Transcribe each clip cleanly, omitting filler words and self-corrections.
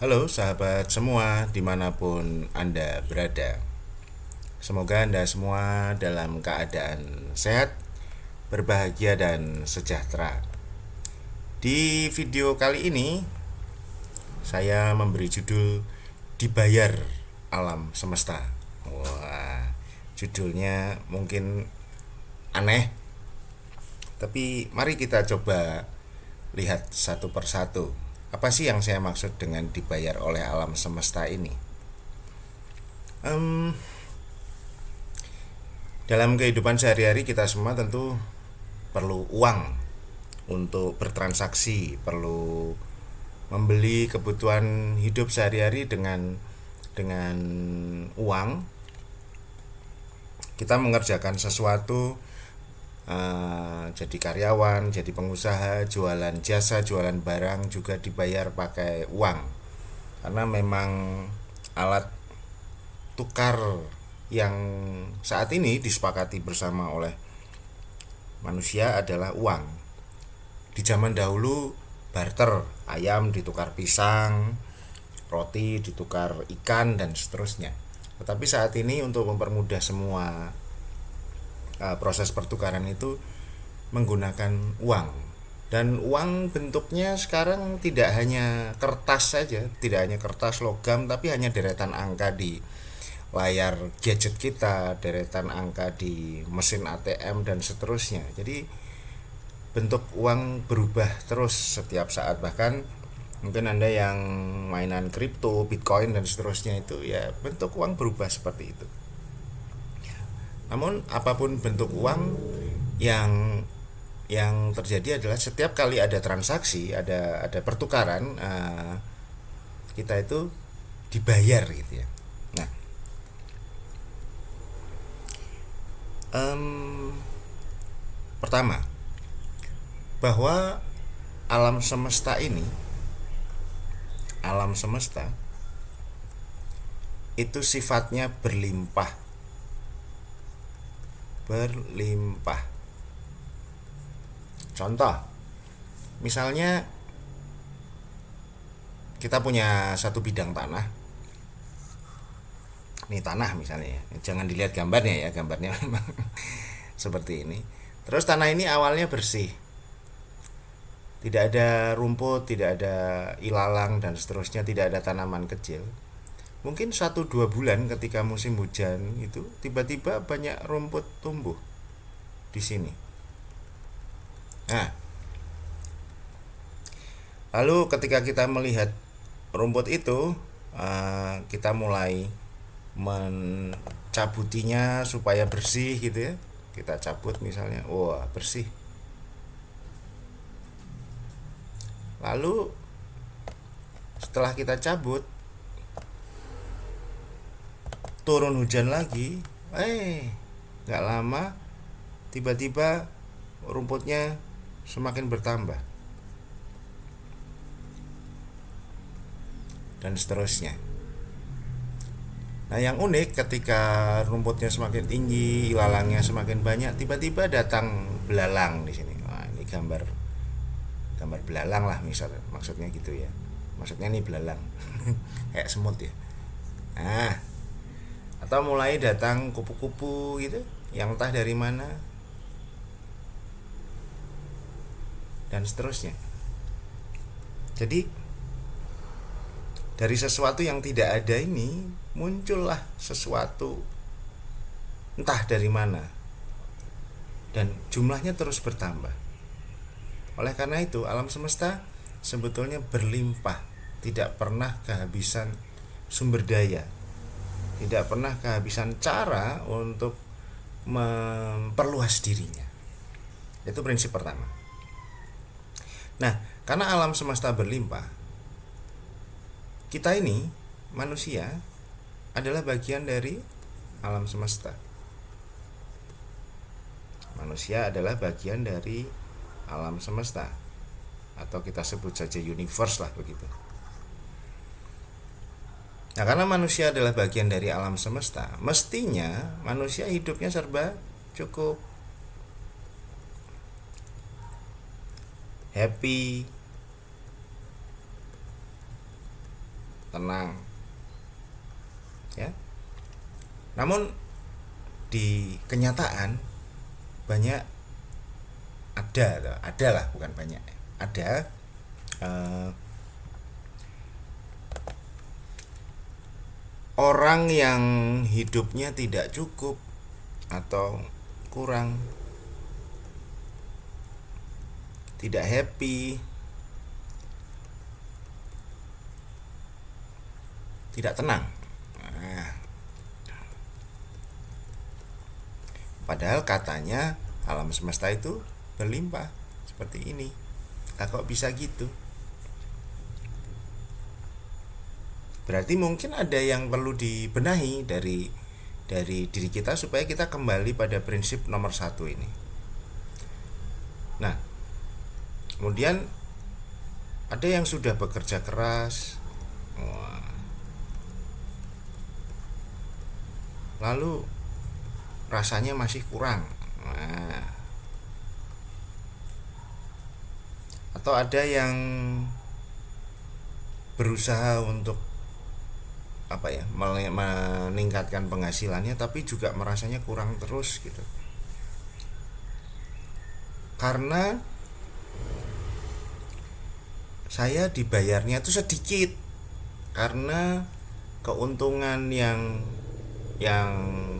Halo sahabat semua dimanapun Anda berada. Semoga Anda semua dalam keadaan sehat, berbahagia dan sejahtera. Di video kali ini saya memberi judul Dibayar Alam Semesta. Wah, judulnya mungkin aneh, tapi mari kita coba lihat satu persatu. Apa sih yang saya maksud dengan dibayar oleh alam semesta ini? Em, Dalam kehidupan sehari-hari kita semua tentu perlu uang untuk bertransaksi, perlu membeli kebutuhan hidup sehari-hari dengan uang. Kita mengerjakan sesuatu, jadi karyawan, jadi pengusaha, jualan jasa, jualan barang juga dibayar pakai uang. Karena memang alat tukar yang saat ini disepakati bersama oleh manusia adalah uang. Di zaman dahulu barter, ayam ditukar pisang, roti ditukar ikan dan seterusnya. Tetapi saat ini untuk mempermudah semua proses pertukaran itu menggunakan uang. Dan uang bentuknya sekarang tidak hanya kertas saja, tidak hanya kertas logam, tapi hanya deretan angka di layar gadget kita, deretan angka di mesin ATM dan seterusnya. Jadi bentuk uang berubah terus setiap saat. Bahkan mungkin Anda yang mainan kripto, Bitcoin dan seterusnya itu ya bentuk uang berubah seperti itu. Namun apapun bentuk uang yang terjadi adalah setiap kali ada transaksi, ada pertukaran, kita itu dibayar gitu ya. Nah, pertama bahwa alam semesta ini, alam semesta itu sifatnya berlimpah, berlimpah. Contoh, misalnya kita punya satu bidang tanah. Ini tanah misalnya ya. Jangan dilihat gambarnya ya, gambarnya memang seperti ini. Terus tanah ini awalnya bersih. Tidak ada rumput, tidak ada ilalang dan seterusnya, tidak ada tanaman kecil. Mungkin 1-2 bulan ketika musim hujan itu tiba-tiba banyak rumput tumbuh di sini. Nah, lalu ketika kita melihat rumput itu, kita mulai mencabutinya supaya bersih gitu ya. Kita cabut misalnya, wah bersih. Lalu setelah kita cabut, turun hujan lagi, nggak lama tiba-tiba rumputnya semakin bertambah dan seterusnya. Nah, yang unik ketika rumputnya semakin tinggi, ilalangnya semakin banyak, tiba-tiba datang belalang di sini. Wah, ini gambar gambar belalang lah misalnya, maksudnya gitu ya. Maksudnya ini belalang. Kayak semut ya. Nah, atau mulai datang kupu-kupu gitu, yang entah dari mana dan seterusnya. Jadi dari sesuatu yang tidak ada ini muncullah sesuatu entah dari mana dan jumlahnya terus bertambah. Oleh karena itu alam semesta sebetulnya berlimpah, tidak pernah kehabisan sumber daya, tidak pernah kehabisan cara untuk memperluas dirinya. Itu prinsip pertama. Nah, karena alam semesta berlimpah, kita ini manusia adalah bagian dari alam semesta. Manusia adalah bagian dari alam semesta, atau kita sebut saja universe lah begitu. Nah, karena manusia adalah bagian dari alam semesta, mestinya manusia hidupnya serba cukup, happy, tenang, ya. Namun di kenyataan banyak ada lah, bukan banyak, ada eh, orang yang hidupnya tidak cukup atau kurang, tidak happy, tidak tenang. Nah, padahal katanya alam semesta itu berlimpah seperti ini. Nah, kok bisa gitu? Berarti mungkin ada yang perlu dibenahi dari diri kita supaya kita kembali pada prinsip nomor satu ini. Nah, kemudian ada yang sudah bekerja keras, lalu rasanya masih kurang. Nah, atau ada yang berusaha untuk meningkatkan penghasilannya tapi juga merasanya kurang terus gitu. Karena saya dibayarnya itu sedikit, karena keuntungan yang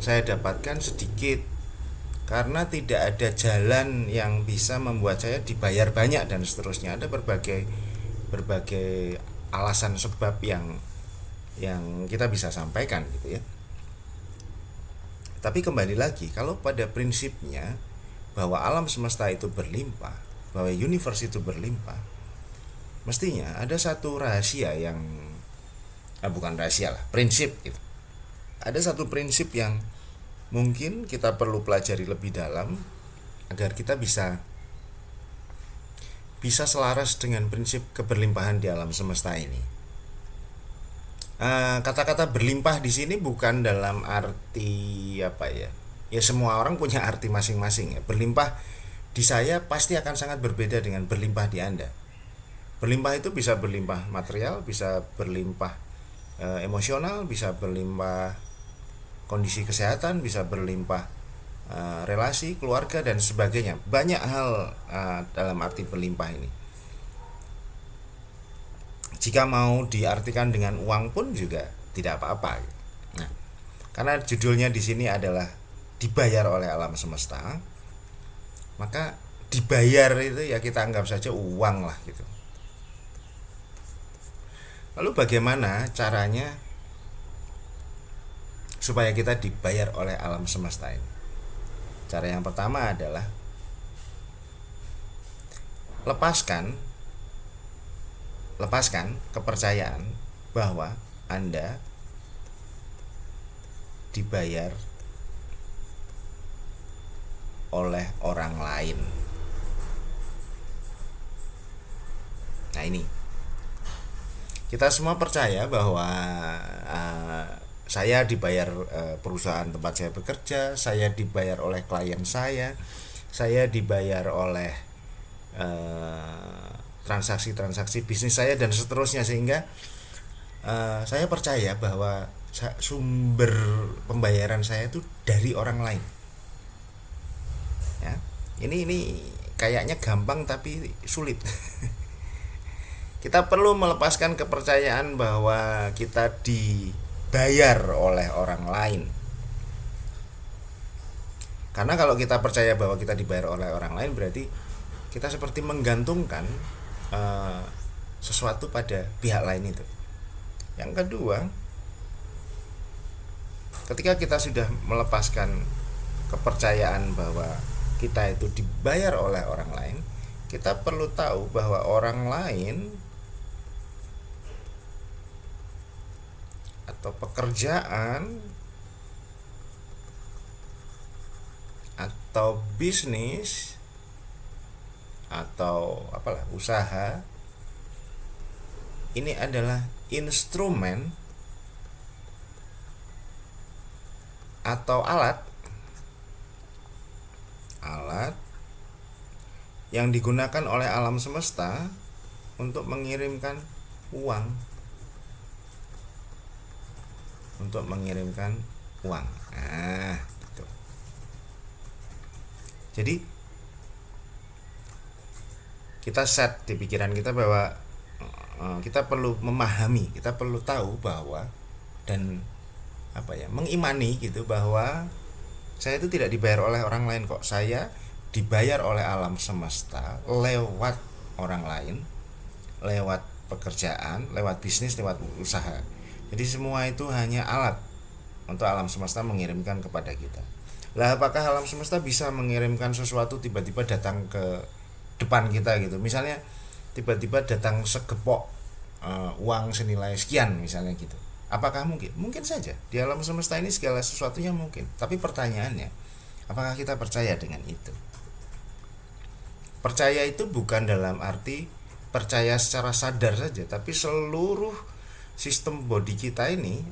saya dapatkan sedikit, karena tidak ada jalan yang bisa membuat saya dibayar banyak, dan seterusnya. Ada berbagai alasan sebab yang kita bisa sampaikan gitu ya. Tapi kembali lagi, kalau pada prinsipnya bahwa alam semesta itu berlimpah, bahwa universe itu berlimpah, mestinya ada satu rahasia yang bukan rahasia lah, prinsip gitu. Ada satu prinsip yang mungkin kita perlu pelajari lebih dalam agar kita bisa selaras dengan prinsip keberlimpahan di alam semesta ini. Kata-kata berlimpah di sini bukan dalam arti apa ya? Ya, semua orang punya arti masing-masing ya. Berlimpah di saya pasti akan sangat berbeda dengan berlimpah di Anda. Berlimpah itu bisa berlimpah material, bisa berlimpah emosional, bisa berlimpah kondisi kesehatan, bisa berlimpah relasi, keluarga, dan sebagainya. Banyak hal dalam arti berlimpah ini. Jika mau diartikan dengan uang pun juga tidak apa-apa. Nah, karena judulnya di sini adalah dibayar oleh alam semesta, maka dibayar itu ya kita anggap saja uang lah gitu. Lalu bagaimana caranya supaya kita dibayar oleh alam semesta ini? Cara yang pertama adalah lepaskan kepercayaan bahwa Anda dibayar oleh orang lain. Nah, ini kita semua percaya bahwa saya dibayar perusahaan tempat saya bekerja, saya dibayar oleh klien saya dibayar oleh transaksi bisnis saya, dan seterusnya, sehingga saya percaya bahwa sumber pembayaran saya itu dari orang lain. Ya, ini kayaknya gampang tapi sulit. Kita perlu melepaskan kepercayaan bahwa kita dibayar oleh orang lain. Karena kalau kita percaya bahwa kita dibayar oleh orang lain, berarti kita seperti menggantungkan sesuatu pada pihak lain itu. Yang kedua, ketika kita sudah melepaskan kepercayaan bahwa kita itu dibayar oleh orang lain, kita perlu tahu bahwa orang lain atau pekerjaan atau bisnis atau apalah usaha ini adalah instrumen atau alat yang digunakan oleh alam semesta untuk mengirimkan uang. untuk mengirimkan uang. Nah, gitu. Jadi kita set di pikiran kita bahwa kita perlu memahami, kita perlu tahu bahwa dan mengimani gitu bahwa saya itu tidak dibayar oleh orang lain kok. Saya dibayar oleh alam semesta lewat orang lain, lewat pekerjaan, lewat bisnis, lewat usaha. Jadi semua itu hanya alat untuk alam semesta mengirimkan kepada kita. Lah apakah alam semesta bisa mengirimkan sesuatu tiba-tiba datang ke depan kita gitu? Misalnya tiba-tiba datang segepok uang senilai sekian misalnya gitu. Apakah mungkin? Mungkin saja. Di alam semesta ini segala sesuatunya mungkin. Tapi pertanyaannya, apakah kita percaya dengan itu? Percaya itu bukan dalam arti percaya secara sadar saja, tapi seluruh sistem body kita ini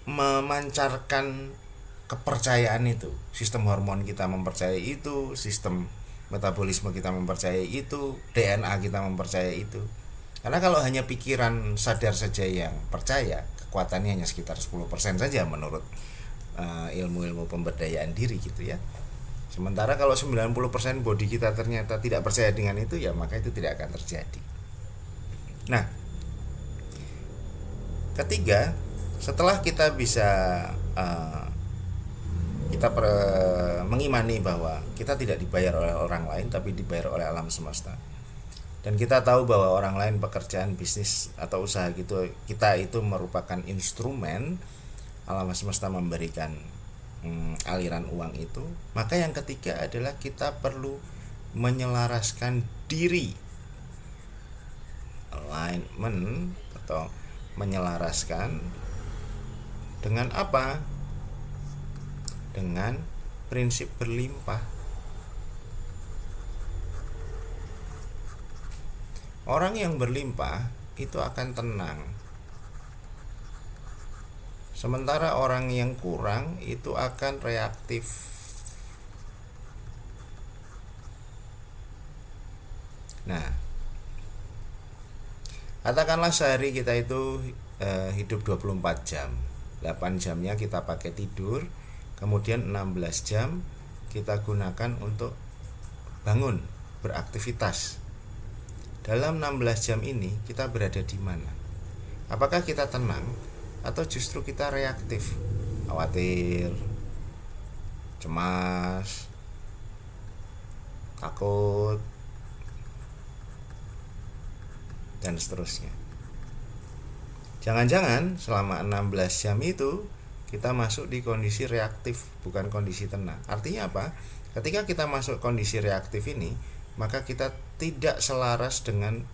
memancarkan kepercayaan itu. Sistem hormon kita mempercayai itu, sistem metabolisme kita mempercayai itu, DNA kita mempercayai itu. Karena kalau hanya pikiran sadar saja yang percaya, kekuatannya hanya sekitar 10% saja menurut ilmu-ilmu pemberdayaan diri gitu ya. Sementara kalau 90% body kita ternyata tidak percaya dengan itu, ya maka itu tidak akan terjadi. Nah, ketiga, setelah kita bisa mengimani bahwa kita tidak dibayar oleh orang lain tapi dibayar oleh alam semesta, dan kita tahu bahwa orang lain, pekerjaan, bisnis atau usaha gitu, kita itu merupakan instrumen alam semesta memberikan aliran uang itu. Maka yang ketiga adalah kita perlu menyelaraskan diri, alignment atau menyelaraskan dengan apa? Dengan prinsip berlimpah. Orang yang berlimpah itu akan tenang. Sementara orang yang kurang itu akan reaktif. Nah, katakanlah sehari kita itu hidup 24 jam. 8 jamnya kita pakai tidur, kemudian 16 jam kita gunakan untuk bangun, beraktivitas. Dalam 16 jam ini kita berada di mana? Apakah kita tenang atau justru kita reaktif? Khawatir, cemas, takut, dan seterusnya. Jangan-jangan selama 16 jam itu kita masuk di kondisi reaktif, bukan kondisi tenang. Artinya apa? Ketika kita masuk kondisi reaktif ini, maka kita tidak selaras dengan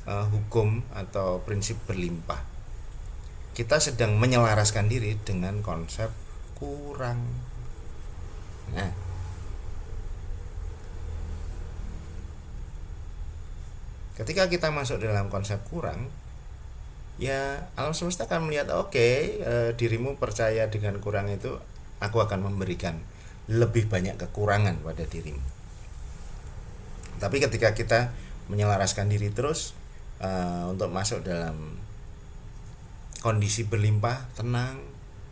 hukum atau prinsip berlimpah. Kita sedang menyelaraskan diri dengan konsep kurang. Nah, ketika kita masuk dalam konsep kurang, ya alam semesta akan melihat dirimu percaya dengan kurang itu, aku akan memberikan lebih banyak kekurangan pada dirimu. Tapi ketika kita menyelaraskan diri terus untuk masuk dalam kondisi berlimpah, tenang,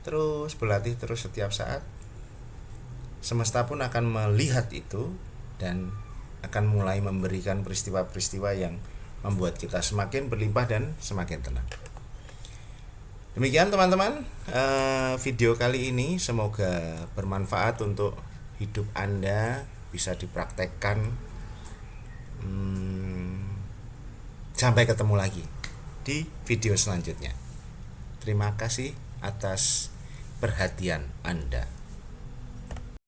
terus berlatih terus setiap saat, semesta pun akan melihat itu dan akan mulai memberikan peristiwa-peristiwa yang membuat kita semakin berlimpah dan semakin tenang. Demikian teman-teman, video kali ini semoga bermanfaat untuk hidup Anda, bisa dipraktekkan. Sampai ketemu lagi di video selanjutnya. Terima kasih atas perhatian Anda.